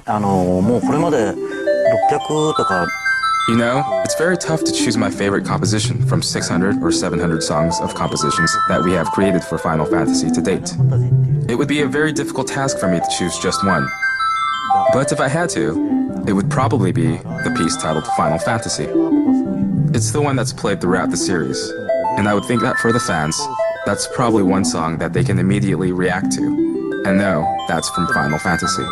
もうこれまで600とか You know, it's very tough to choose my favorite composition from 600 or 700 songs of compositions that we have created for Final Fantasy to date. It would be a very difficult task for me to choose just one. But if I had to, it would probably be the piece titled Final Fantasy. It's the one that's played throughout the series, and I would think that for the fans, that's probably one song that they can immediately react to, and know that's from Final Fantasy.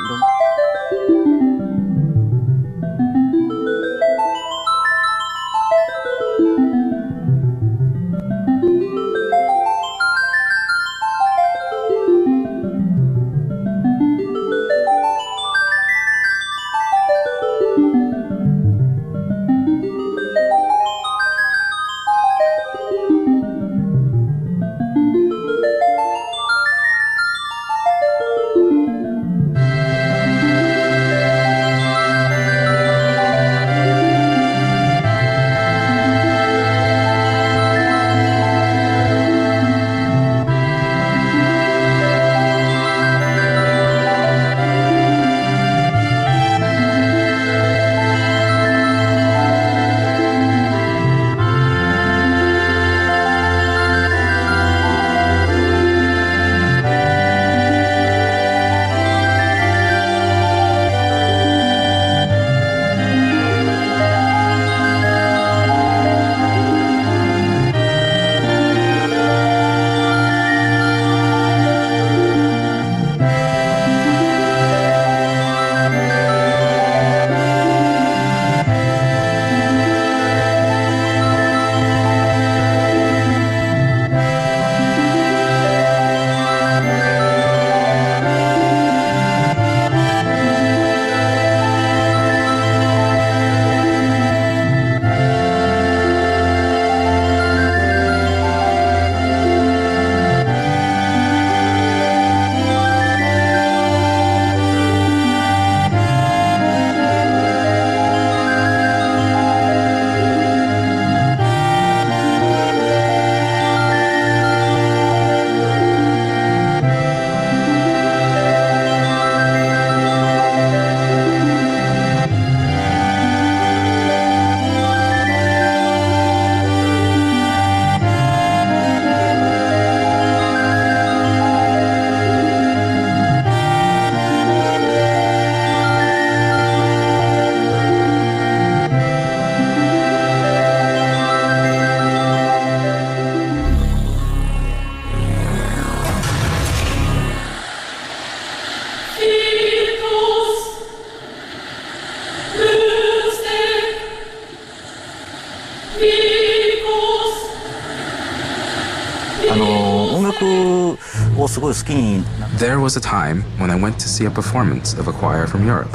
There was a time when I went to see a performance of a choir from Europe.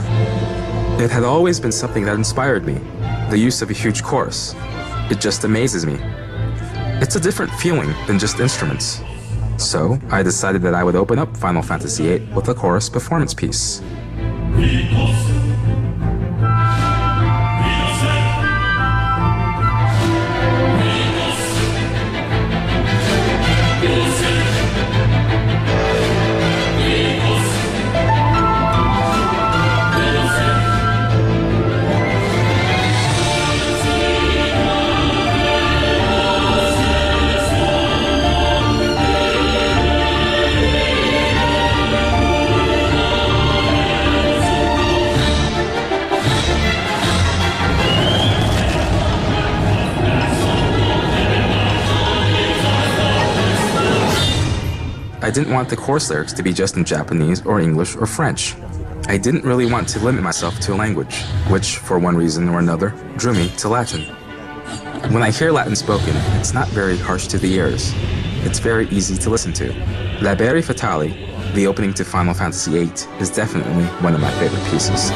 It had always been something that inspired me, the use of a huge chorus. It just amazes me. It's a different feeling than just instruments. So I decided that I would open up Final Fantasy VIII with a chorus performance piece. I didn't want the chorus lyrics to be just in Japanese or English or French. I didn't really want to limit myself to a language, which, for one reason or another, drew me to Latin. When I hear Latin spoken, it's not very harsh to the ears. It's very easy to listen to. La Beri Fatali, the opening to Final Fantasy VIII, is definitely one of my favorite pieces.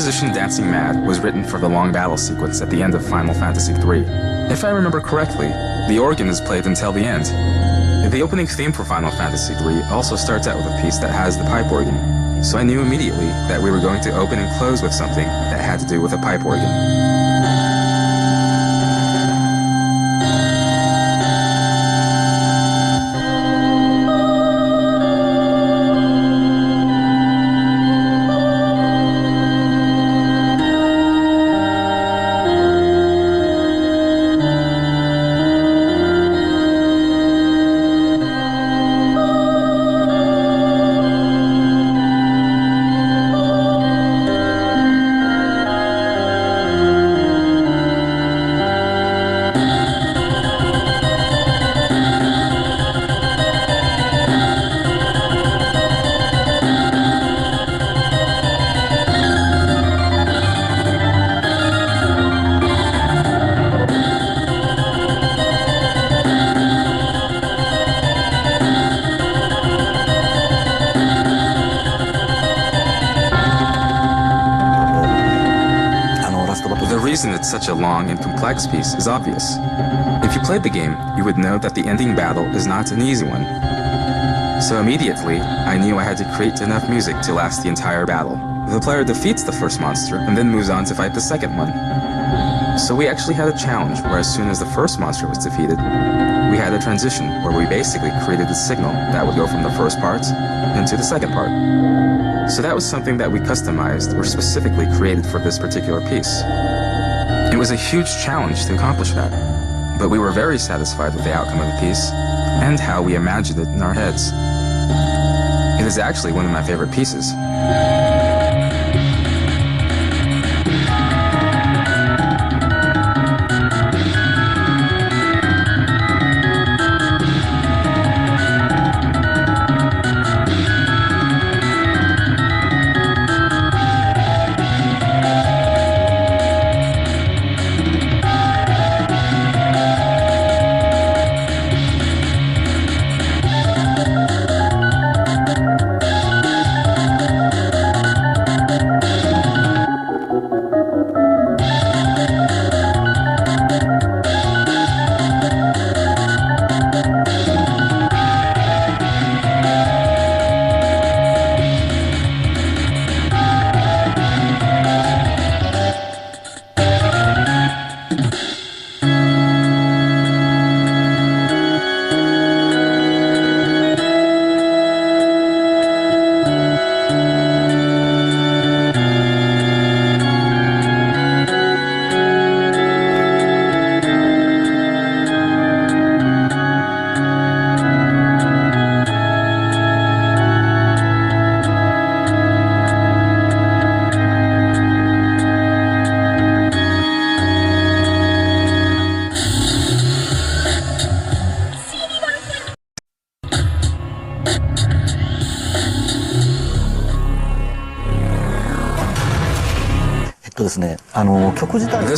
composition Dancing Mad was written for the long battle sequence at the end of Final Fantasy III. If I remember correctly, the organ is played until the end. The opening theme for Final Fantasy III also starts out with a piece that has the pipe organ, so I knew immediately that we were going to open and close with something that had to do with a pipe organ. The reason it's such a long and complex piece is obvious. If you played the game, you would know that the ending battle is not an easy one. So immediately, I knew I had to create enough music to last the entire battle. The player defeats the first monster and then moves on to fight the second one. So we actually had a challenge where as soon as the first monster was defeated, we had a transition where we basically created a signal that would go from the first part into the second part. So that was something that we customized or specifically created for this particular piece. It was a huge challenge to accomplish that, but we were very satisfied with the outcome of the piece and how we imagined it in our heads. It is actually one of my favorite pieces.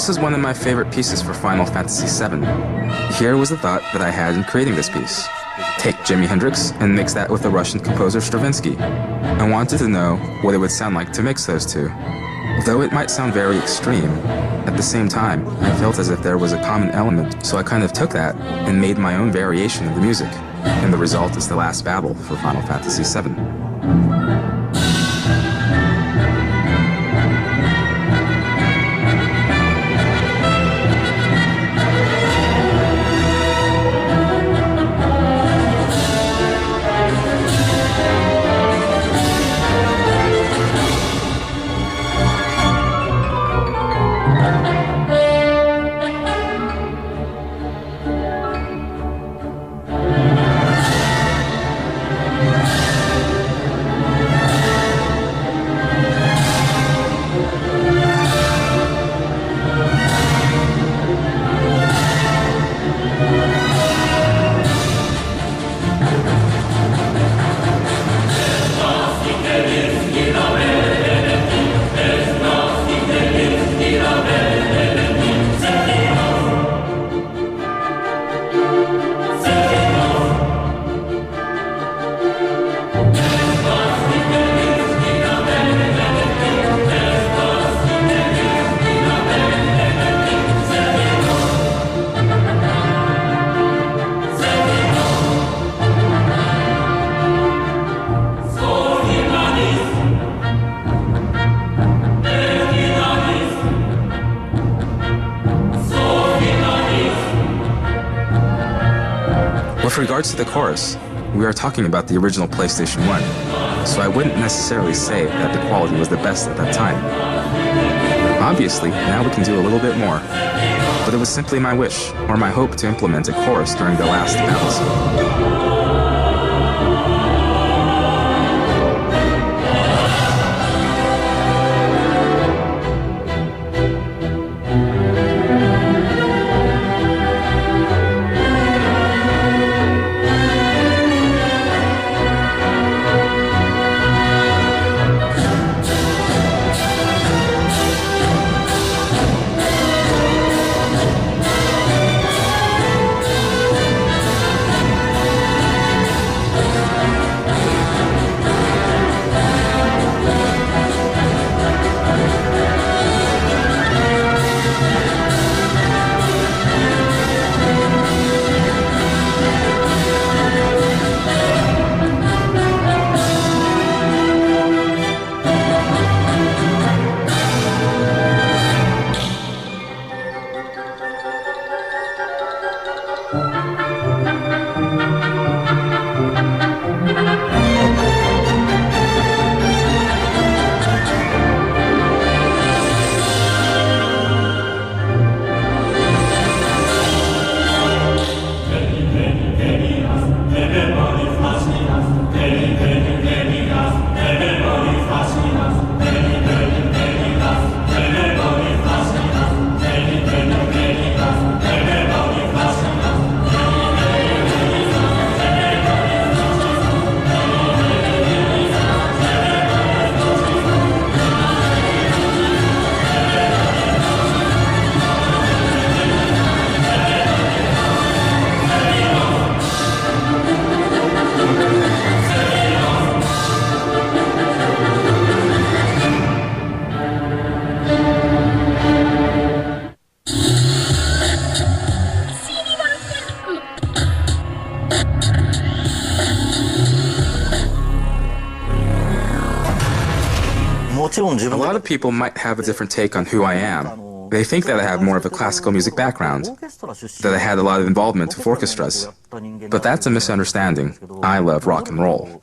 This is one of my favorite pieces for Final Fantasy VII. Here was the thought that I had in creating this piece. Take Jimi Hendrix and mix that with the Russian composer Stravinsky. I wanted to know what it would sound like to mix those two. Though it might sound very extreme, at the same time, I felt as if there was a common element, so I kind of took that and made my own variation of the music. And the result is the last battle for Final Fantasy VII. With regards to the chorus, we are talking about the original PlayStation 1, so I wouldn't necessarily say that the quality was the best at that time. Obviously, now we can do a little bit more, but it was simply my wish, or my hope to implement a chorus during the last bout. A lot of people might have a different take on who I am. They think that I have more of a classical music background, that I had a lot of involvement with orchestras. But that's a misunderstanding. I love rock and roll.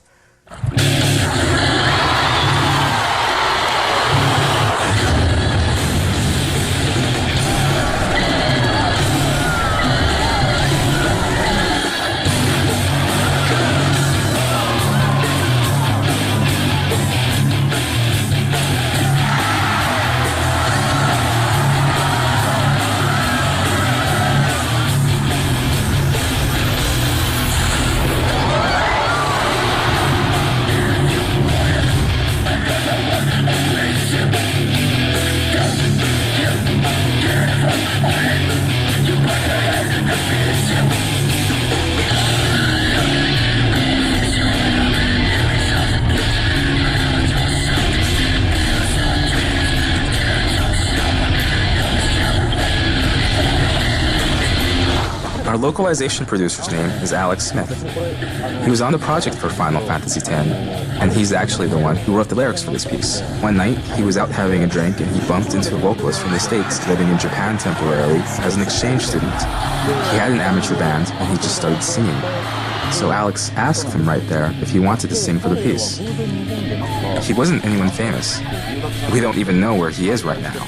Our localization producer's name is Alex Smith. He was on the project for Final Fantasy X, and he's actually the one who wrote the lyrics for this piece. One night, he was out having a drink and he bumped into a vocalist from the States living in Japan temporarily as an exchange student. He had an amateur band and he just started singing. So Alex asked him right there if he wanted to sing for the piece. He wasn't anyone famous. We don't even know where he is right now.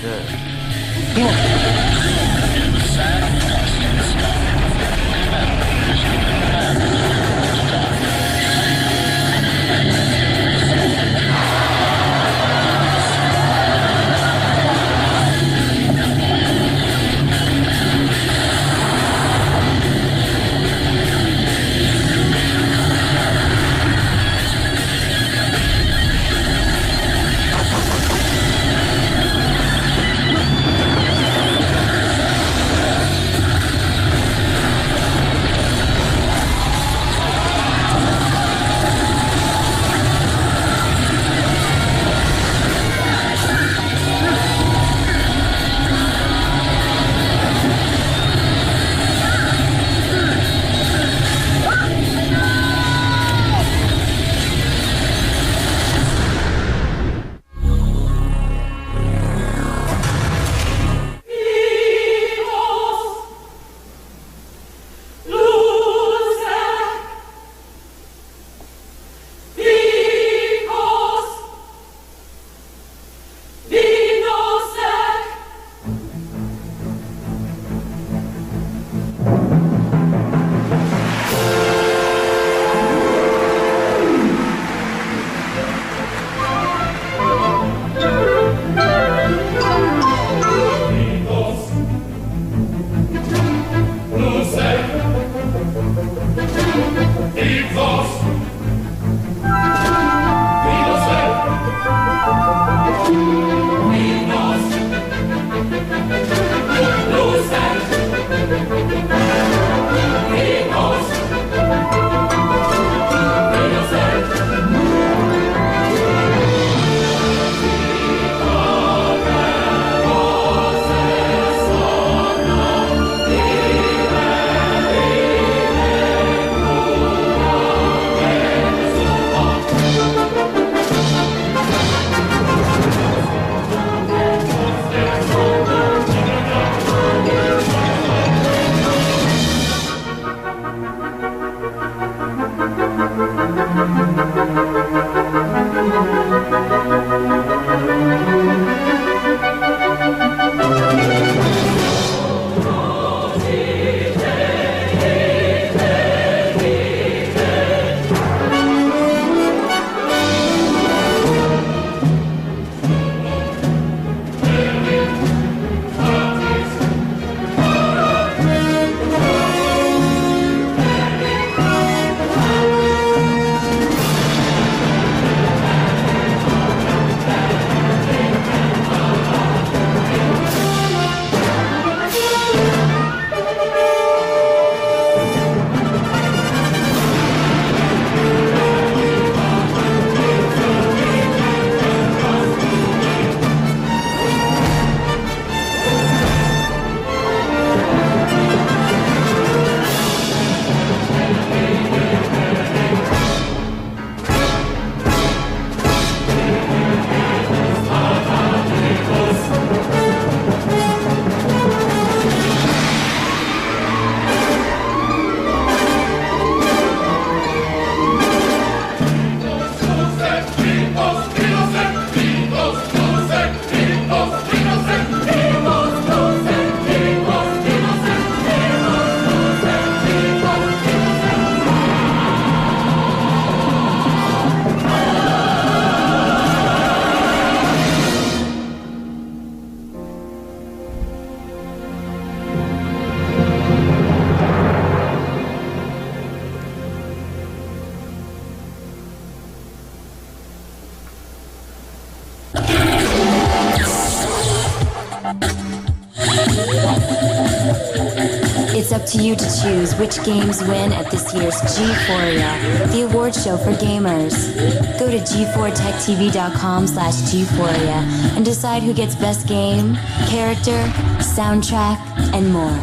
up to you to choose which games win at this year's G4ia, the award show for gamers. Go to g4techtv.com/G4ia and decide who gets best game, character, soundtrack, and more.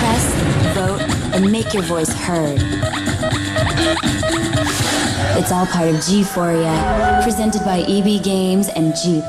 Press, vote, and make your voice heard. It's all part of G4ia, presented by EB Games and Jeep.